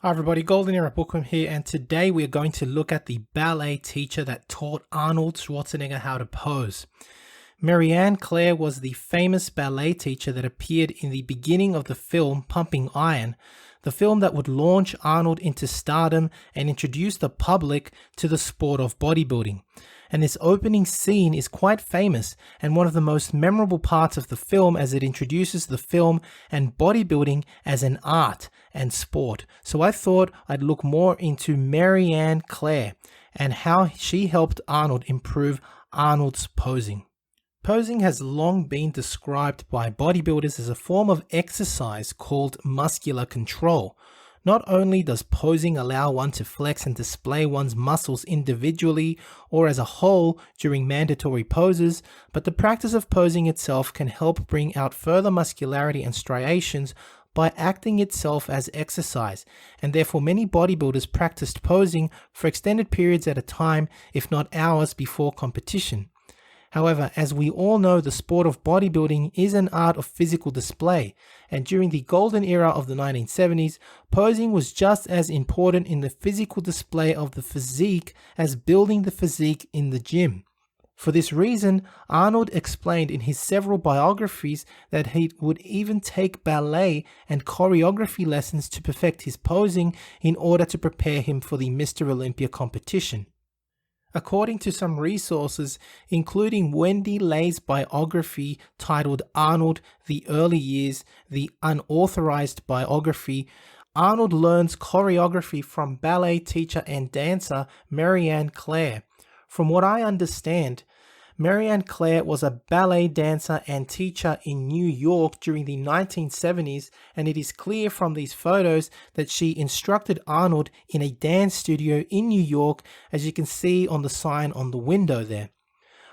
Hi everybody, Golden Era Bookworm here, and today we are going to look at the ballet teacher that taught Arnold Schwarzenegger how to pose. Marianne Claire was the famous ballet teacher that appeared in the beginning of the film Pumping Iron, the film that would launch Arnold into stardom and introduce the public to the sport of bodybuilding. And this opening scene is quite famous and one of the most memorable parts of the film, as it introduces the film and bodybuilding as an art and sport. So I thought I'd look more into Marianne Claire and how she helped Arnold improve Arnold's posing. Posing has long been described by bodybuilders as a form of exercise called muscular control. Not only does posing allow one to flex and display one's muscles individually or as a whole during mandatory poses, but the practice of posing itself can help bring out further muscularity and striations by acting itself as exercise, and therefore many bodybuilders practiced posing for extended periods at a time, if not hours, before competition. However, as we all know, the sport of bodybuilding is an art of physical display, and during the golden era of the 1970s, posing was just as important in the physical display of the physique as building the physique in the gym. For this reason, Arnold explained in his several biographies that he would even take ballet and choreography lessons to perfect his posing in order to prepare him for the Mr. Olympia competition. According to some resources, including Wendy Leigh's biography titled Arnold, The Early Years, the unauthorized biography, Arnold learns choreography from ballet teacher and dancer Marianne Claire. From what I understand, Marianne Claire was a ballet dancer and teacher in New York during the 1970s, and it is clear from these photos that she instructed Arnold in a dance studio in New York, as you can see on the sign on the window there.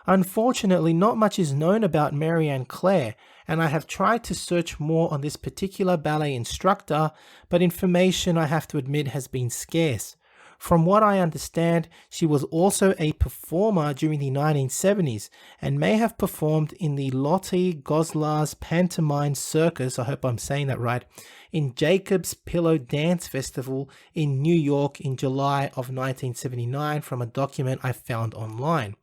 Unfortunately, not much is known about Marianne Claire, and I have tried to search more on this particular ballet instructor, but information, I have to admit, has been scarce. From what I understand, she was also a performer during the 1970s and may have performed in the Lotte Goslar's Pantomime Circus, I hope I'm saying that right, in Jacob's Pillow Dance Festival in New York in July of 1979 from a document I found online.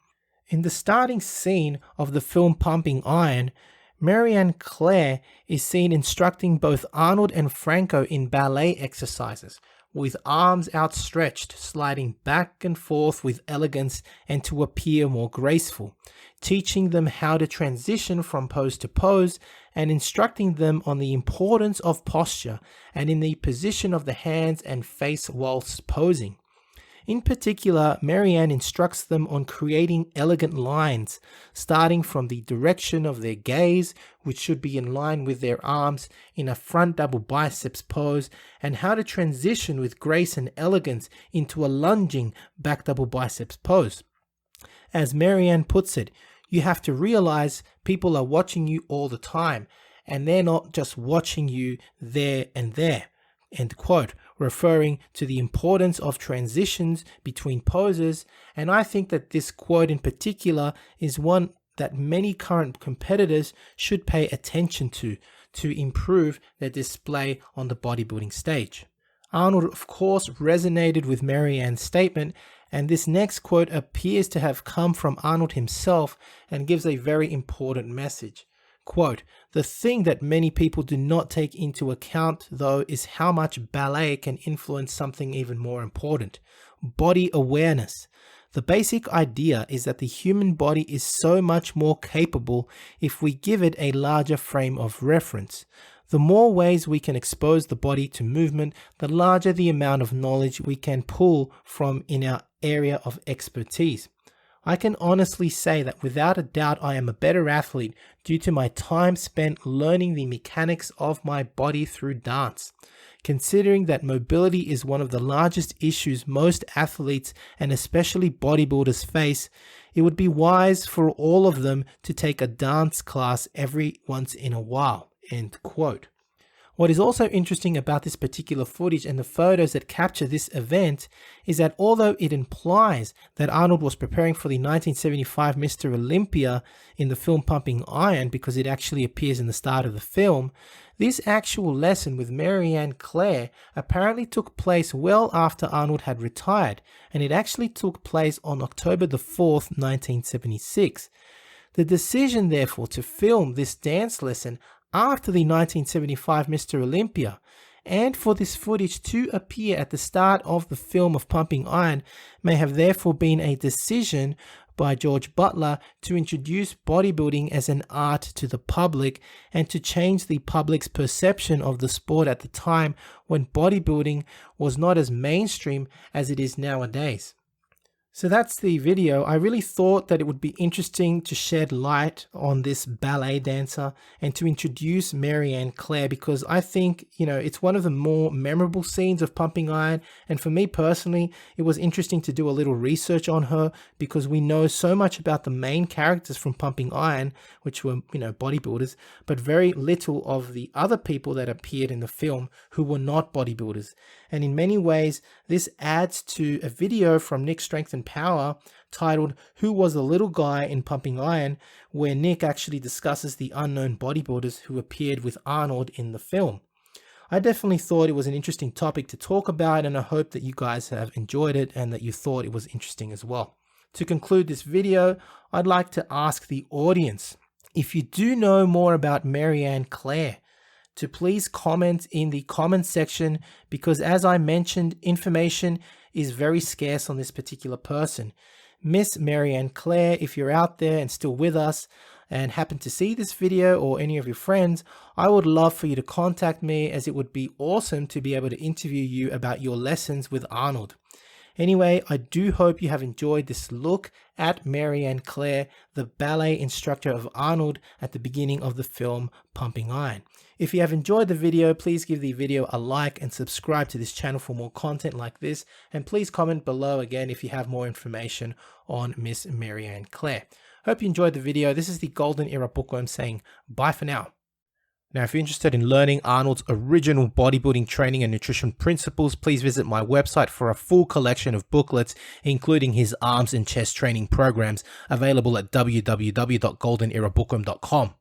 In the starting scene of the film Pumping Iron, Marianne Claire is seen instructing both Arnold and Franco in ballet exercises, with arms outstretched, sliding back and forth with elegance and to appear more graceful, teaching them how to transition from pose to pose and instructing them on the importance of posture and in the position of the hands and face whilst posing. In particular, Marianne instructs them on creating elegant lines, starting from the direction of their gaze, which should be in line with their arms in a front double biceps pose, and how to transition with grace and elegance into a lunging back double biceps pose. As Marianne puts it, you have to realize people are watching you all the time, and they're not just watching you there and there. End quote, referring to the importance of transitions between poses, and I think that this quote in particular is one that many current competitors should pay attention to improve their display on the bodybuilding stage. Arnold, of course, resonated with Marianne's statement, and this next quote appears to have come from Arnold himself and gives a very important message. Quote, "The thing that many people do not take into account, though, is how much ballet can influence something even more important: body awareness. The basic idea is that the human body is so much more capable if we give it a larger frame of reference. The more ways we can expose the body to movement, the larger the amount of knowledge we can pull from in our area of expertise. I can honestly say that without a doubt I am a better athlete due to my time spent learning the mechanics of my body through dance. Considering that mobility is one of the largest issues most athletes and especially bodybuilders face, it would be wise for all of them to take a dance class every once in a while." End quote. What is also interesting about this particular footage and the photos that capture this event is that although it implies that Arnold was preparing for the 1975 Mr. Olympia in the film Pumping Iron, because it actually appears in the start of the film, this actual lesson with Marianne Claire apparently took place well after Arnold had retired, and it actually took place on October the 4th, 1976. The decision, therefore, to film this dance lesson after the 1975 Mr. Olympia, and for this footage to appear at the start of the film of Pumping Iron, may have therefore been a decision by George Butler to introduce bodybuilding as an art to the public and to change the public's perception of the sport at the time when bodybuilding was not as mainstream as it is nowadays. So that's the video. I really thought that it would be interesting to shed light on this ballet dancer and to introduce Marianne Claire, because I think, it's one of the more memorable scenes of Pumping Iron. And for me personally, it was interesting to do a little research on her because we know so much about the main characters from Pumping Iron, which were, bodybuilders, but very little of the other people that appeared in the film who were not bodybuilders. And in many ways, this adds to a video from Nick Strength and Power titled "Who Was the Little Guy in Pumping Iron?", where Nick actually discusses the unknown bodybuilders who appeared with Arnold in the film. I definitely thought it was an interesting topic to talk about, and I hope that you guys have enjoyed it and that you thought it was interesting as well. To conclude this video, I'd like to ask the audience, if you do know more about Marianne Claire, to please comment in the comment section, because as I mentioned, information is very scarce on this particular person. Miss Marianne Claire, if you're out there and still with us and happen to see this video or any of your friends, I would love for you to contact me, as it would be awesome to be able to interview you about your lessons with Arnold. Anyway, I do hope you have enjoyed this look at Marianne Claire, the ballet instructor of Arnold at the beginning of the film Pumping Iron. If you have enjoyed the video, please give the video a like and subscribe to this channel for more content like this. And please comment below again if you have more information on Miss Marianne Claire. Hope you enjoyed the video. This is the Golden Era Bookworm saying bye for now. Now, if you're interested in learning Arnold's original bodybuilding training and nutrition principles, please visit my website for a full collection of booklets, including his arms and chest training programs, available at www.goldenerabookworm.com.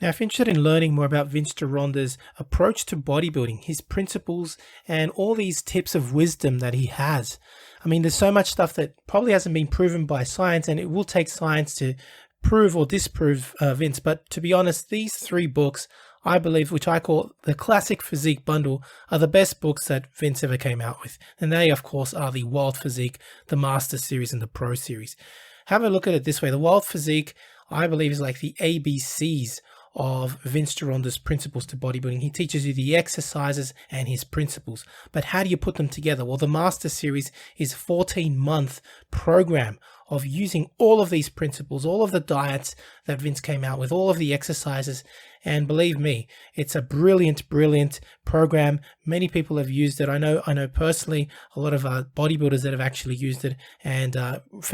Now, if you're interested in learning more about Vince Gironda's approach to bodybuilding, his principles, and all these tips of wisdom that he has, there's so much stuff that probably hasn't been proven by science, and it will take science to prove or disprove Vince. But to be honest, these 3 books, I believe, which I call the Classic Physique Bundle, are the best books that Vince ever came out with. And they, of course, are the Wild Physique, the Master Series, and the Pro Series. Have a look at it this way. The Wild Physique, I believe, is like the ABCs of Vince Gironda's principles to bodybuilding. He teaches you the exercises and his principles. But how do you put them together? Well, the Master Series is a 14-month program of using all of these principles, all of the diets that Vince came out with, all of the exercises. And believe me, it's a brilliant, brilliant program. Many people have used it. I know personally a lot of bodybuilders that have actually used it and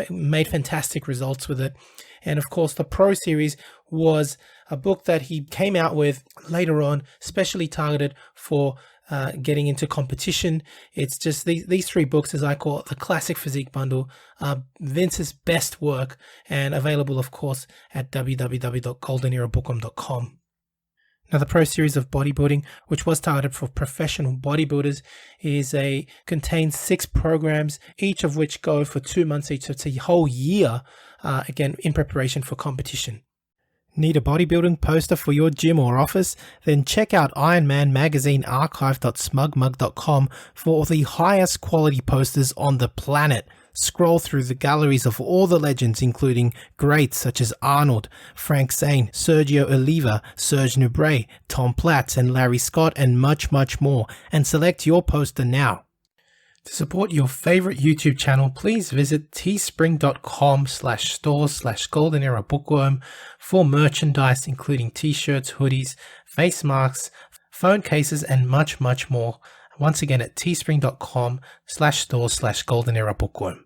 made fantastic results with it. And of course, the Pro Series was a book that he came out with later on, specially targeted for getting into competition. It's just these 3 books, as I call it, the Classic Physique Bundle, Vince's best work, and available, of course, at www.goldenerabookworm.com. Now, the Pro Series of Bodybuilding, which was targeted for professional bodybuilders, contains 6 programs, each of which go for 2 months each. So it's a whole year, again, in preparation for competition. Need a bodybuilding poster for your gym or office? Then check out Iron Man Magazine archive.smugmug.com for the highest quality posters on the planet. Scroll through the galleries of all the legends, including greats such as Arnold, Frank Zane, Sergio Oliva, Serge Nubret, Tom Platz, and Larry Scott, and much, much more, and select your poster now. To support your favorite YouTube channel, please visit teespring.com/stores/Golden Era Bookworm for merchandise, including t-shirts, hoodies, face masks, phone cases, and much, much more. Once again, at teespring.com/stores/Golden Era Bookworm.